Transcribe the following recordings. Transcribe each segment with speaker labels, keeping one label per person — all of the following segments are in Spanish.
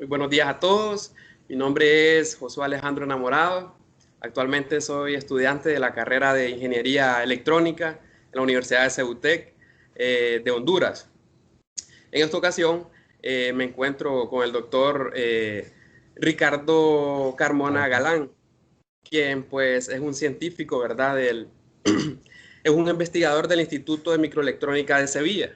Speaker 1: Muy buenos días a todos. Mi nombre es Josué Alejandro Enamorado. Actualmente soy estudiante de la carrera de Ingeniería Electrónica en la Universidad de Ceutec de Honduras. En esta ocasión me encuentro con el doctor Ricardo Carmona Galán, quien pues es un científico, ¿verdad? Es un investigador del Instituto de Microelectrónica de Sevilla.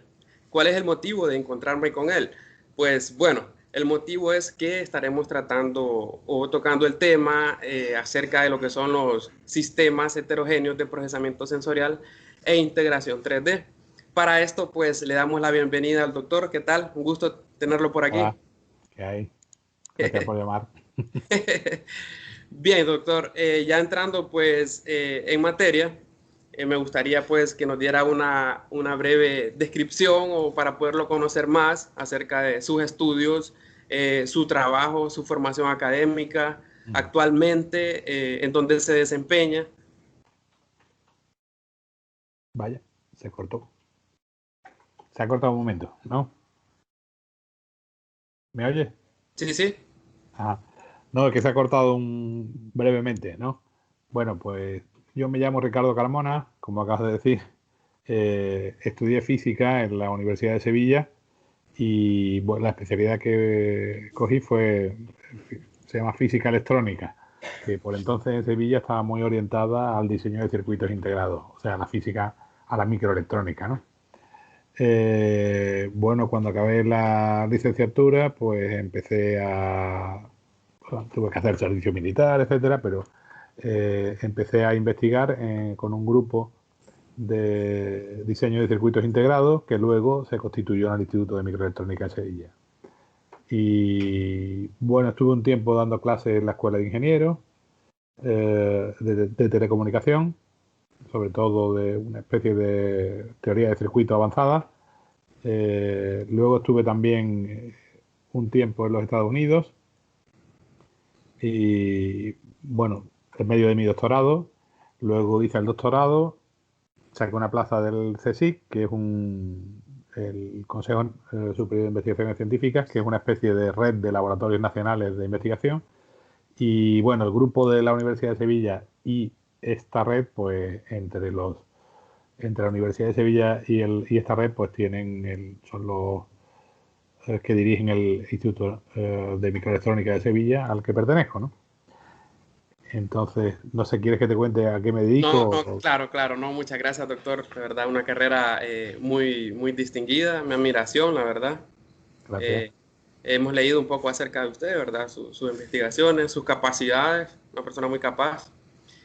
Speaker 1: ¿Cuál es el motivo de encontrarme con él? Pues bueno, el motivo es que estaremos tratando o tocando el tema acerca de lo que son los sistemas heterogéneos de procesamiento sensorial e integración 3D. Para esto, pues le damos la bienvenida al doctor. ¿Qué tal? Un gusto tenerlo por aquí.
Speaker 2: Hola, ¿qué hay? Gracias por llamar.
Speaker 1: Bien, doctor, ya entrando pues en materia, me gustaría pues que nos diera una breve descripción o para poderlo conocer más acerca de sus estudios, su trabajo, su formación académica, actualmente, en dónde se desempeña.
Speaker 2: Vaya, se cortó. Se ha cortado un momento, ¿no? ¿Me oye?
Speaker 1: Sí, sí.
Speaker 2: Ajá. No, es que se ha cortado brevemente, ¿no? Bueno, pues yo me llamo Ricardo Carmona, como acabas de decir. Estudié física en la Universidad de Sevilla y bueno, la especialidad que cogí se llama física electrónica, que por entonces en Sevilla estaba muy orientada al diseño de circuitos integrados, o sea, la física a la microelectrónica, ¿no? Bueno, cuando acabé la licenciatura, pues tuve que hacer servicio militar, etcétera, pero empecé a investigar con un grupo de diseño de circuitos integrados que luego se constituyó en el Instituto de Microelectrónica de Sevilla. Y bueno, estuve un tiempo dando clases en la Escuela de Ingenieros de telecomunicación, sobre todo de una especie de teoría de circuitos avanzada. Luego estuve también un tiempo en los Estados Unidos y bueno, en medio de mi doctorado. Luego hice el doctorado, saqué una plaza del CSIC, que es el Consejo Superior de Investigaciones Científicas, que es una especie de red de laboratorios nacionales de investigación. Y bueno, el grupo de la Universidad de Sevilla y esta red, pues entre la Universidad de Sevilla y esta red, pues son los que dirigen el Instituto de Microelectrónica de Sevilla, al que pertenezco, ¿no? Entonces, no sé, ¿quieres que te cuente a qué me
Speaker 1: No,
Speaker 2: dedico?
Speaker 1: no, claro, claro, no, muchas gracias, doctor. De verdad, una carrera muy, muy distinguida, mi admiración, la verdad.
Speaker 2: Gracias.
Speaker 1: Eh, Hemos leído un poco acerca de usted, ¿verdad? Sus investigaciones, sus capacidades, una persona muy capaz.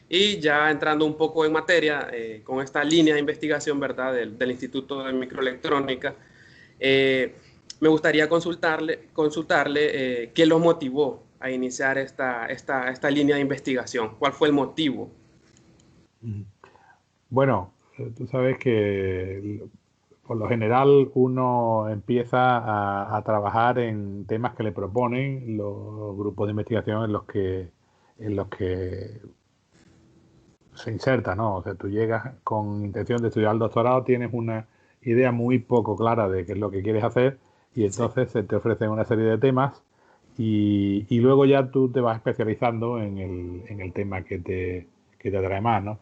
Speaker 1: Y ya entrando un poco en materia, con esta línea de investigación, ¿verdad? Del Instituto de Microelectrónica, eh, me gustaría consultarle qué lo motivó a iniciar esta línea de investigación. ¿Cuál fue el motivo?
Speaker 2: Bueno, tú sabes que por lo general uno empieza a trabajar en temas que le proponen los grupos de investigación en los que se inserta, ¿no? O sea, tú llegas con intención de estudiar el doctorado, tienes una idea muy poco clara de qué es lo que quieres hacer y
Speaker 1: Sí,
Speaker 2: entonces se te ofrecen una serie de temas y luego ya tú te vas especializando en el tema que te atrae más, ¿no?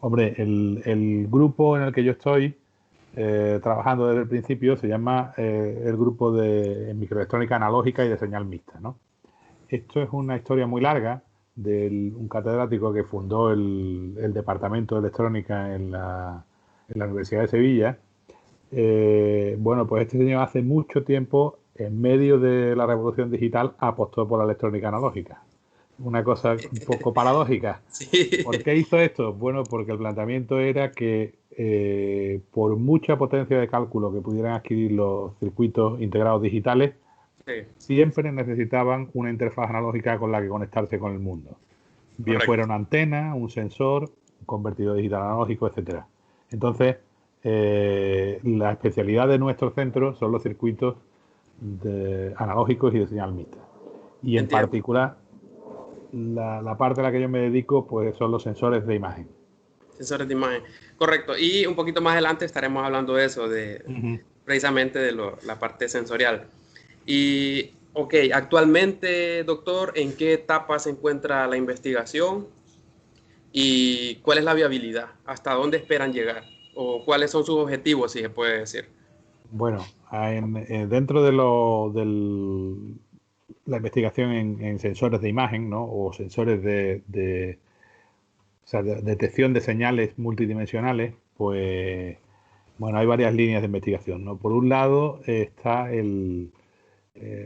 Speaker 2: Hombre, el grupo en el que yo estoy trabajando desde el principio se llama el grupo de microelectrónica analógica y de señal mixta, ¿no? Esto es una historia muy larga de un catedrático que fundó el Departamento de Electrónica en la Universidad de Sevilla. Bueno, pues este señor hace mucho tiempo, en medio de la revolución digital, apostó por la electrónica analógica. Una cosa un poco paradójica. ¿Por
Speaker 1: sí,
Speaker 2: qué hizo esto? Bueno, porque el planteamiento era que por mucha potencia de cálculo que pudieran adquirir los circuitos integrados digitales,
Speaker 1: sí,
Speaker 2: siempre necesitaban una interfaz analógica con la que conectarse con el mundo. Bien fuera
Speaker 1: correcto.
Speaker 2: una antena, un sensor, un convertidor digital analógico, etcétera. Entonces, la especialidad de nuestro centro son los circuitos analógicos y de señal mixta. Y en
Speaker 1: Entiendo.
Speaker 2: particular, la parte a la que yo me dedico, pues son los sensores de imagen.
Speaker 1: Sensores de imagen. Correcto. Y un poquito más adelante estaremos hablando de eso,
Speaker 2: Uh -huh.
Speaker 1: precisamente de la parte sensorial. Y Ok, actualmente, doctor, ¿en qué etapa se encuentra la investigación y cuál es la viabilidad? ¿Hasta dónde esperan llegar? ¿O cuáles son sus objetivos, si se puede decir?
Speaker 2: Bueno, dentro de la investigación en sensores de imagen, ¿no? O sensores o sea, de detección de señales multidimensionales, pues bueno, hay varias líneas de investigación, ¿no? Por un lado está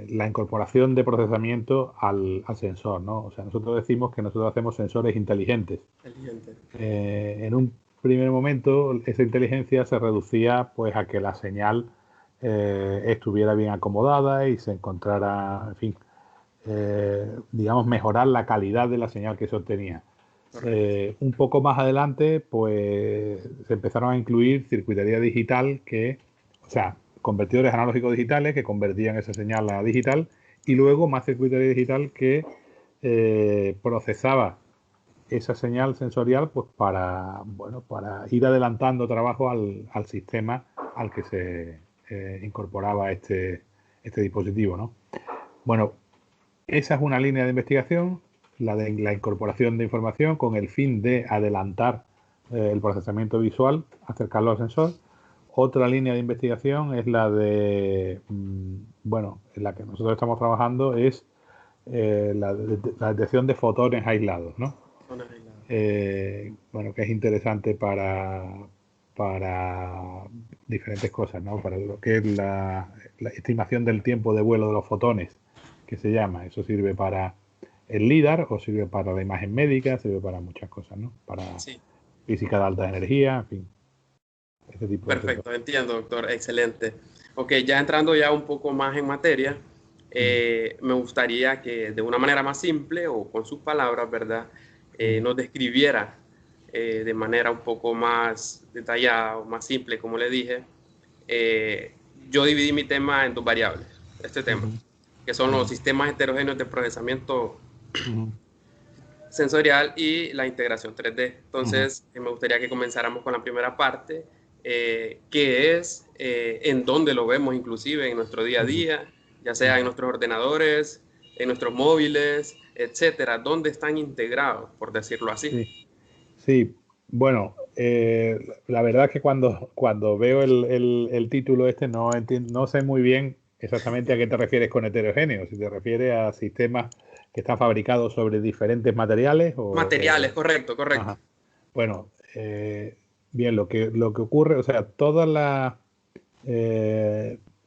Speaker 2: la incorporación de procesamiento al sensor, ¿no? O sea, nosotros decimos que nosotros hacemos sensores inteligentes.
Speaker 1: Inteligente.
Speaker 2: En un primer momento, esa inteligencia se reducía pues a que la señal estuviera bien acomodada y se encontrara, en fin, digamos, mejorar la calidad de la señal que se obtenía.
Speaker 1: Correcto.
Speaker 2: Un poco más adelante, pues se empezaron a incluir circuitería digital o sea, convertidores analógicos digitales que convertían esa señal a digital y luego más circuitería digital que procesaba esa señal sensorial pues para ir adelantando trabajo al sistema al que se incorporaba este dispositivo, ¿no? Bueno, esa es una línea de investigación, la de la incorporación de información con el fin de adelantar el procesamiento visual, acercarlo al sensor. Otra línea de investigación es la bueno, en la que nosotros estamos trabajando es la detección de fotones aislados, ¿no?
Speaker 1: Zonas aisladas.
Speaker 2: Bueno, que es interesante para diferentes cosas, ¿no? Para lo que es la estimación del tiempo de vuelo de los fotones, que se llama. Eso sirve para el LIDAR o sirve para la imagen médica, sirve para muchas cosas, ¿no? Para
Speaker 1: Sí,
Speaker 2: física de alta energía, en fin, este tipo de sensores.
Speaker 1: perfecto, entiendo, doctor, excelente. Ok, ya entrando ya un poco más en materia,
Speaker 2: Mm,
Speaker 1: me gustaría que de una manera más simple o con sus palabras, ¿verdad?
Speaker 2: mm,
Speaker 1: Nos describiera de manera un poco más detallada o más simple, como le dije. eh, yo dividí mi tema en dos variables, este tema,
Speaker 2: ujú,
Speaker 1: que son los
Speaker 2: ujú,
Speaker 1: sistemas heterogéneos de procesamiento
Speaker 2: ujú,
Speaker 1: sensorial y la integración 3D.
Speaker 2: ujú,
Speaker 1: Entonces, me gustaría que comenzáramos con la primera parte, que es en dónde lo vemos inclusive en nuestro día a
Speaker 2: ujú,
Speaker 1: día, ya sea en
Speaker 2: ujú.
Speaker 1: nuestros ordenadores, en nuestros móviles, etcétera, dónde están integrados, por decirlo así.
Speaker 2: Sí, sí, bueno, la verdad es que cuando veo el título este no sé muy bien exactamente a qué te refieres con heterogéneo, si te refieres a sistemas que están fabricados sobre diferentes materiales
Speaker 1: Materiales, correcto, correcto.
Speaker 2: ajá. Bueno, bien, lo que ocurre, o sea, toda la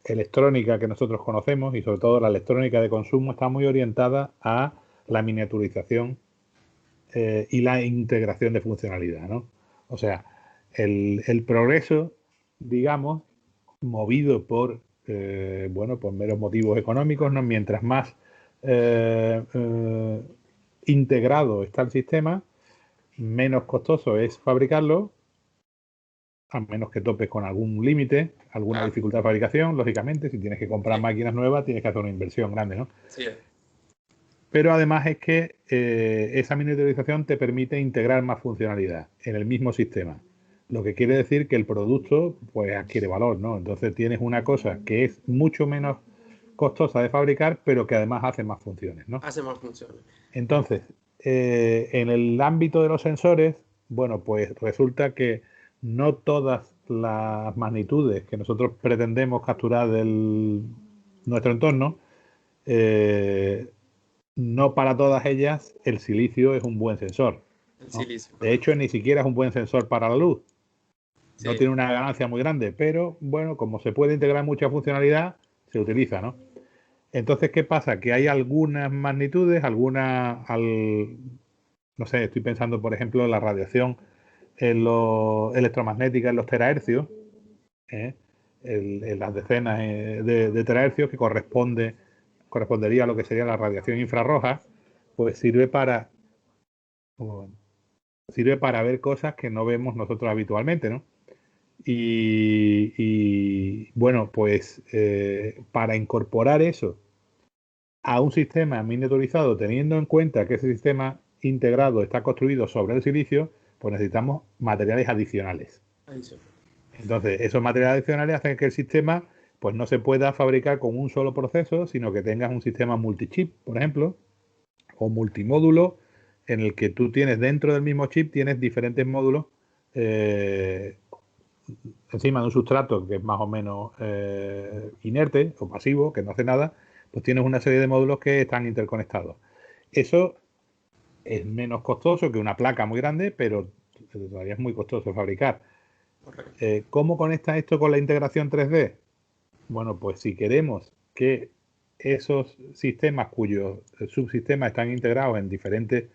Speaker 2: electrónica que nosotros conocemos y sobre todo la electrónica de consumo está muy orientada a la miniaturización y la integración de funcionalidad, ¿no? O sea, el progreso, digamos, movido bueno, por meros motivos económicos, ¿no? Mientras más eh, eh, integrado está el sistema, menos costoso es fabricarlo, a menos que topes con algún límite, alguna
Speaker 1: Claro,
Speaker 2: dificultad de fabricación, lógicamente, si tienes que comprar
Speaker 1: sí,
Speaker 2: máquinas nuevas, tienes que hacer una inversión grande, ¿no?
Speaker 1: sí,
Speaker 2: Pero además es que esa miniaturización te permite integrar más funcionalidad en el mismo sistema. Lo que quiere decir que el producto pues adquiere valor, ¿no? Entonces tienes una cosa que es mucho menos costosa de fabricar, pero que además hace más funciones, ¿no?
Speaker 1: hace más funciones.
Speaker 2: Entonces, en el ámbito de los sensores, bueno, pues resulta que no todas las magnitudes que nosotros pretendemos capturar de nuestro entorno eh, no para todas ellas el silicio es un buen sensor,
Speaker 1: El
Speaker 2: ¿no?
Speaker 1: silicio,
Speaker 2: De
Speaker 1: correcto.
Speaker 2: hecho, ni siquiera es un buen sensor para la luz. No
Speaker 1: Sí,
Speaker 2: tiene una ganancia muy grande, pero bueno, como se puede integrar mucha funcionalidad, se utiliza, ¿no? Entonces, ¿qué pasa? Que hay algunas magnitudes, no sé, estoy pensando, por ejemplo, en la radiación electromagnética en los terahercios, ¿eh? En las decenas de terahercios que correspondería a lo que sería la radiación infrarroja, pues sirve para ver cosas que no vemos nosotros habitualmente, ¿no? Bueno, pues para incorporar eso a un sistema miniaturizado, teniendo en cuenta que ese sistema integrado está construido sobre el silicio, pues necesitamos materiales adicionales.
Speaker 1: adicional.
Speaker 2: Entonces, esos materiales adicionales hacen que el sistema pues no se pueda fabricar con un solo proceso, sino que tengas un sistema multichip, por ejemplo, o multimódulo, en el que tú tienes dentro del mismo chip, tienes diferentes módulos encima de un sustrato que es más o menos inerte o pasivo, que no hace nada, pues tienes una serie de módulos que están interconectados. Eso es menos costoso que una placa muy grande, pero todavía es muy costoso fabricar. ¿Cómo conecta esto con la integración 3D? Bueno, pues si queremos que esos sistemas cuyos subsistemas están integrados en diferentes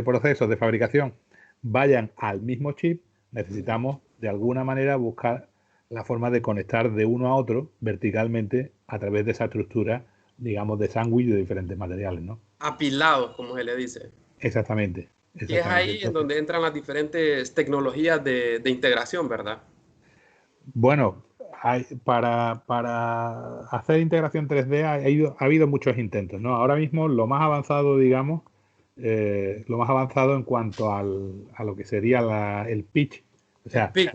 Speaker 2: procesos de fabricación vayan al mismo chip, necesitamos de alguna manera buscar la forma de conectar de uno a otro verticalmente a través de esa estructura, digamos, de sándwich de diferentes materiales, ¿no?
Speaker 1: Apilados, como se le dice.
Speaker 2: Exactamente,
Speaker 1: Y es
Speaker 2: exactamente.
Speaker 1: ahí en
Speaker 2: Entonces,
Speaker 1: donde entran las diferentes tecnologías de integración, ¿verdad?
Speaker 2: bueno, para hacer integración 3D ha habido muchos intentos, ¿no? Ahora mismo lo más avanzado, digamos, lo más avanzado en cuanto a lo que sería el pitch, o
Speaker 1: El
Speaker 2: sea,
Speaker 1: PIC.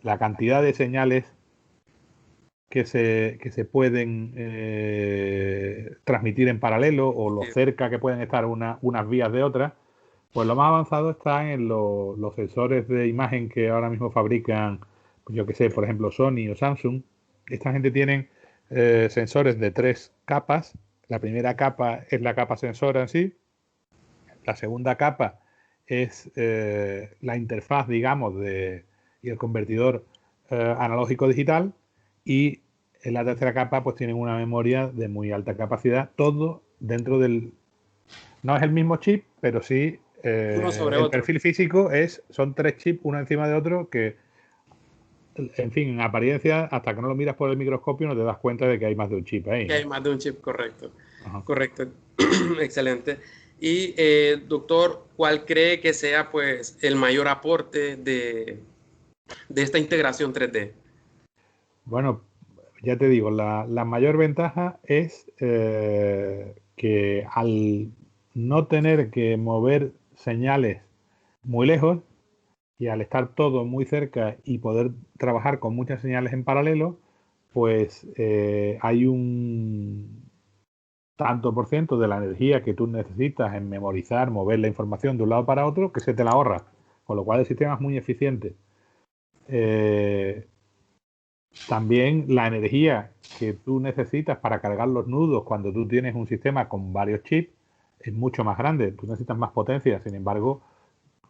Speaker 2: la cantidad de señales que se pueden transmitir en paralelo o lo
Speaker 1: Sí.
Speaker 2: cerca que pueden estar unas vías de otras, pues lo más avanzado está en los sensores de imagen que ahora mismo fabrican, pues yo que sé, por ejemplo, Sony o Samsung. Esta gente tiene sensores de 3 capas. La primera capa es la capa sensora en sí. La segunda capa es la interfaz, digamos, y el convertidor analógico digital. Y en la tercera capa, pues tienen una memoria de muy alta capacidad. Todo dentro del... No es el mismo chip, pero sí
Speaker 1: Uno sobre
Speaker 2: el
Speaker 1: otro.
Speaker 2: perfil físico son 3 chips uno encima de otro que, en fin, en apariencia, hasta que no lo miras por el microscopio no te das cuenta de que hay más de un chip ahí,
Speaker 1: Que hay
Speaker 2: ¿no?
Speaker 1: más de un chip, correcto.
Speaker 2: Ajá.
Speaker 1: Correcto. Excelente. Y doctor, ¿cuál cree que sea pues el mayor aporte de esta integración 3D?
Speaker 2: Bueno, ya te digo, la mayor ventaja es que al no tener que mover señales muy lejos y al estar todo muy cerca y poder trabajar con muchas señales en paralelo, pues hay un tanto por ciento de la energía que tú necesitas en memorizar, mover la información de un lado para otro, que se te la ahorra, con lo cual el sistema es muy eficiente. Eh, También la energía que tú necesitas para cargar los nudos cuando tú tienes un sistema con varios chips es mucho más grande. Tú necesitas más potencia. Sin embargo,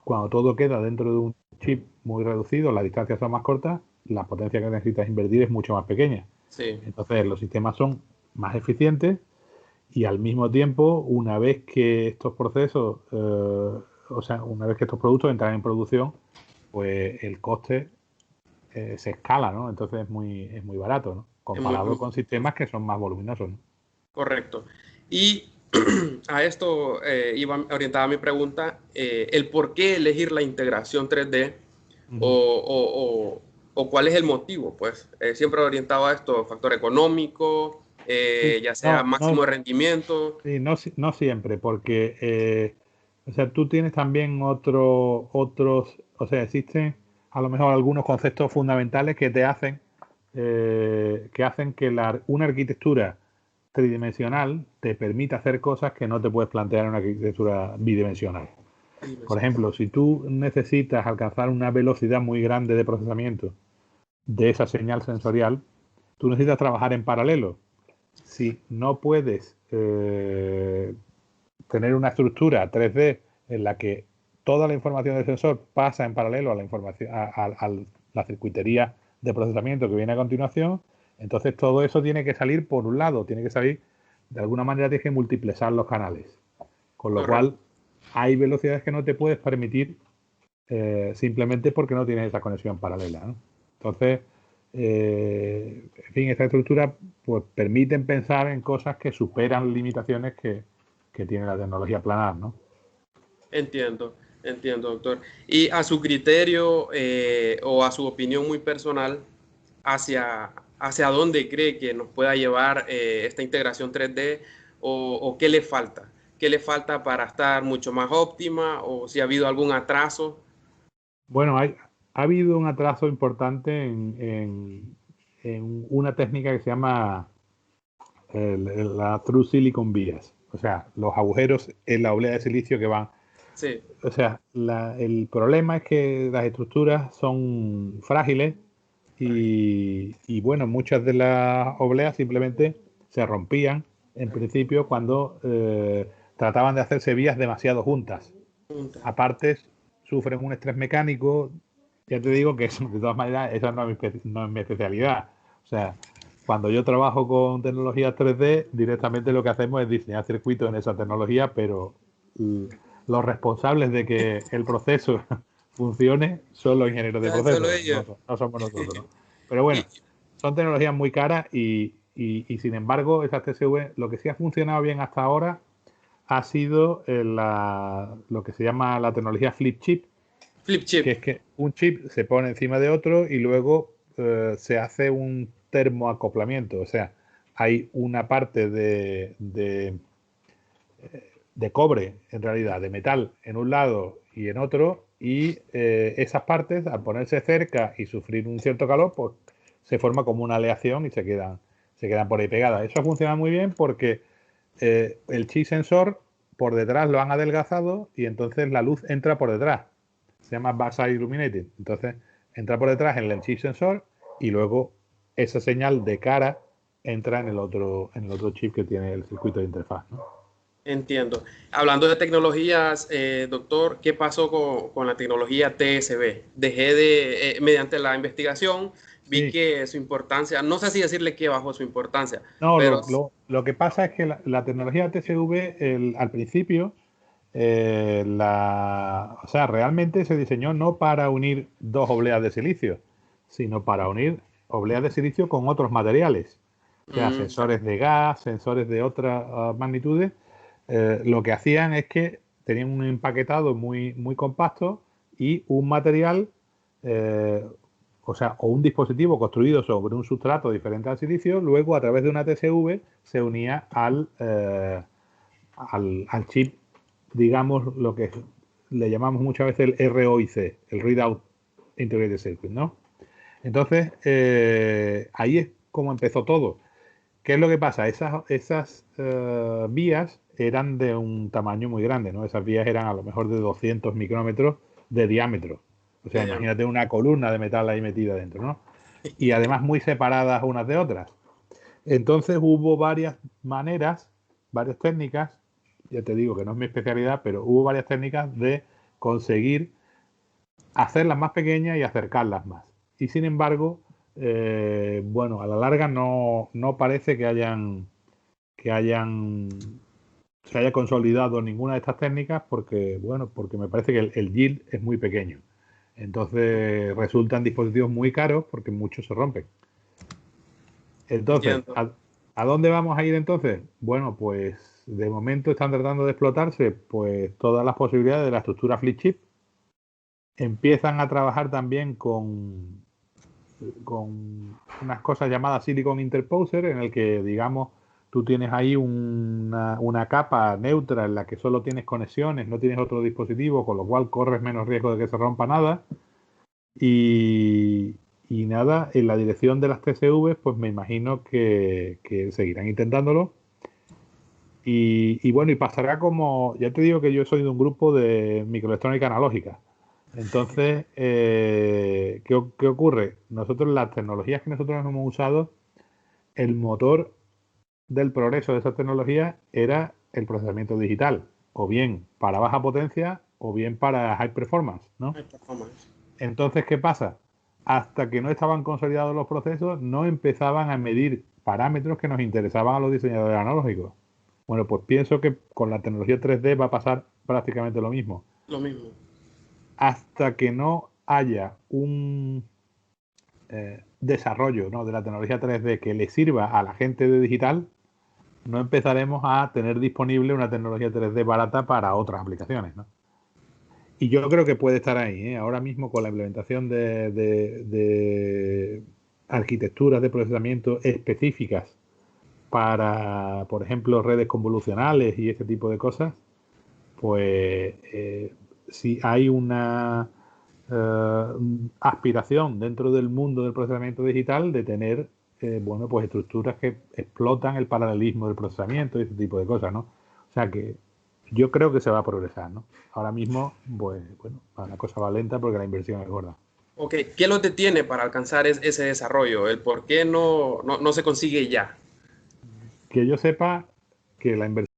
Speaker 2: cuando todo queda dentro de un chip muy reducido, las distancias son más cortas, la potencia que necesitas invertir es mucho más pequeña.
Speaker 1: Sí,
Speaker 2: Entonces, los sistemas son más eficientes y al mismo tiempo, una vez que estos procesos, o sea, una vez que estos productos entran en producción, pues el coste se escala, ¿no? Entonces es muy barato, ¿no?
Speaker 1: es muy,
Speaker 2: Comparado con sistemas que son más voluminosos, ¿no?
Speaker 1: correcto. Y a esto iba orientada mi pregunta, el por qué elegir la integración 3D
Speaker 2: Ujú.
Speaker 1: o cuál es el motivo, pues siempre orientado a esto, factor económico,
Speaker 2: Sí,
Speaker 1: ya sea
Speaker 2: no,
Speaker 1: máximo
Speaker 2: no,
Speaker 1: de rendimiento.
Speaker 2: sí, no, no siempre, porque o sea, tú tienes también otros, o sea, existen a lo mejor algunos conceptos fundamentales que hacen que una arquitectura tridimensional te permita hacer cosas que no te puedes plantear en una arquitectura bidimensional. Por ejemplo, si tú necesitas alcanzar una velocidad muy grande de procesamiento de esa señal sensorial, tú necesitas trabajar en paralelo. Si no puedes tener una estructura 3D en la que toda la información del sensor pasa en paralelo a la información a la circuitería de procesamiento que viene a continuación, entonces todo eso tiene que salir por un lado, tiene que salir de alguna manera, tienes que multiplexar los canales, con lo
Speaker 1: Correcto.
Speaker 2: cual hay velocidades que no te puedes permitir simplemente porque no tienes esa conexión paralela, ¿no? Entonces, en fin, esta estructura pues permiten pensar en cosas que superan limitaciones que tiene la tecnología planar, ¿no?
Speaker 1: Entiendo, entiendo, doctor. Y a su criterio o a su opinión muy personal, hacia dónde cree que nos pueda llevar esta integración 3D o qué le falta? ¿Qué le falta para estar mucho más óptima o si ha habido algún atraso?
Speaker 2: Bueno, ha habido un atraso importante en una técnica que se llama la Through Silicon Vias, o sea, los agujeros en la oblea de silicio que van.
Speaker 1: Sí.
Speaker 2: O sea, el problema es que las estructuras son frágiles y bueno, muchas de las obleas simplemente se rompían en principio cuando trataban de hacerse vías demasiado juntas. Aparte, sufren un estrés mecánico. Ya te digo que eso, de todas maneras, esa no es mi especialidad. O sea, cuando yo trabajo con tecnologías 3D, directamente lo que hacemos es diseñar circuitos en esa tecnología, pero los responsables de que el proceso funcione son los ingenieros de
Speaker 1: Ya, solo
Speaker 2: procesos,
Speaker 1: ellos.
Speaker 2: no somos nosotros, ¿no? Pero bueno,
Speaker 1: Y,
Speaker 2: son tecnologías muy caras y sin embargo, esas TSV, lo que sí ha funcionado bien hasta ahora ha sido lo que se llama la tecnología flip chip,
Speaker 1: flip
Speaker 2: que
Speaker 1: chip.
Speaker 2: es que un chip se pone encima de otro y luego se hace un termoacoplamiento. O sea, hay una parte de cobre, en realidad, de metal en un lado y en otro, y esas partes, al ponerse cerca y sufrir un cierto calor, pues se forma como una aleación y se quedan por ahí pegadas. Eso funciona muy bien porque el chip sensor por detrás lo han adelgazado y entonces la luz entra por detrás. Se llama backside illuminated. Entonces entra por detrás en el chip sensor y luego esa señal de cara entra en el otro chip que tiene el circuito de interfaz, ¿no?
Speaker 1: Entiendo. Hablando de tecnologías, doctor, ¿qué pasó con la tecnología TSB? Mediante la investigación, vi
Speaker 2: Sí.
Speaker 1: que su importancia, no sé si decirle que bajó su importancia,
Speaker 2: No,
Speaker 1: pero
Speaker 2: lo que pasa es que la tecnología TSV al principio, o sea, realmente se diseñó no para unir dos obleas de silicio, sino para unir obleas de silicio con otros materiales. O sea,
Speaker 1: ya,
Speaker 2: sensores de gas, sensores de otras magnitudes. Lo que hacían es que tenían un empaquetado muy compacto y un material, eh, o sea, o un dispositivo construido sobre un sustrato diferente al silicio, luego a través de una TSV se unía al chip, digamos, lo que le llamamos muchas veces el ROIC, el Readout Integrated Circuit, ¿no? Entonces, ahí es como empezó todo. ¿Qué es lo que pasa? Esas vías eran de un tamaño muy grande, ¿no? Esas vías eran a lo mejor de 200 micrómetros de diámetro. O sea,
Speaker 1: digamos,
Speaker 2: imagínate una columna de metal ahí metida dentro, ¿no? Y además muy separadas unas de otras. Entonces hubo varias maneras, varias técnicas, ya te digo que no es mi especialidad, pero hubo varias técnicas de conseguir hacerlas más pequeñas y acercarlas más. Y sin embargo, bueno, a la larga no parece que se haya consolidado ninguna de estas técnicas porque, bueno, porque me parece que el yield es muy pequeño. Entonces resultan dispositivos muy caros porque muchos se rompen. Entonces,
Speaker 1: entiendo.
Speaker 2: ¿a dónde vamos a ir entonces? Bueno, pues de momento están tratando de explotarse pues todas las posibilidades de la estructura flip chip. Empiezan a trabajar también con unas cosas llamadas Silicon Interposer, en el que, digamos, tú tienes ahí una capa neutra en la que solo tienes conexiones, no tienes otro dispositivo, con lo cual corres menos riesgo de que se rompa nada. Y, y nada, en la dirección de las TSV, pues me imagino que seguirán intentándolo. Y bueno, y pasará como, ya te digo que yo soy de un grupo de microelectrónica analógica. Entonces, ¿qué ocurre? Nosotros, las tecnologías que nosotros hemos usado, el motor del progreso de esas tecnologías era el procesamiento digital, o bien para baja potencia, o bien para high performance, ¿no?
Speaker 1: Ay, performance.
Speaker 2: Entonces, ¿qué pasa? Hasta que no estaban consolidados los procesos, no empezaban a medir parámetros que nos interesaban a los diseñadores analógicos. Bueno, pues pienso que con la tecnología 3D va a pasar prácticamente lo mismo.
Speaker 1: Lo mismo.
Speaker 2: Hasta que no haya un desarrollo, ¿no?, de la tecnología 3D que le sirva a la gente de digital, no empezaremos a tener disponible una tecnología 3D barata para otras aplicaciones, ¿no? Y yo creo que puede estar ahí, ¿eh? Ahora mismo con la implementación de arquitecturas de procesamiento específicas para, por ejemplo, redes convolucionales y ese tipo de cosas, pues si hay aspiración dentro del mundo del procesamiento digital de tener bueno, pues estructuras que explotan el paralelismo del procesamiento y ese tipo de cosas, ¿no? O sea que yo creo que se va a progresar, ¿no? Ahora mismo, pues bueno, la cosa va lenta porque la inversión es gorda.
Speaker 1: Ok, ¿qué los detiene para alcanzar ese desarrollo? ¿El por qué no se consigue ya?
Speaker 2: Que yo sepa que la inversión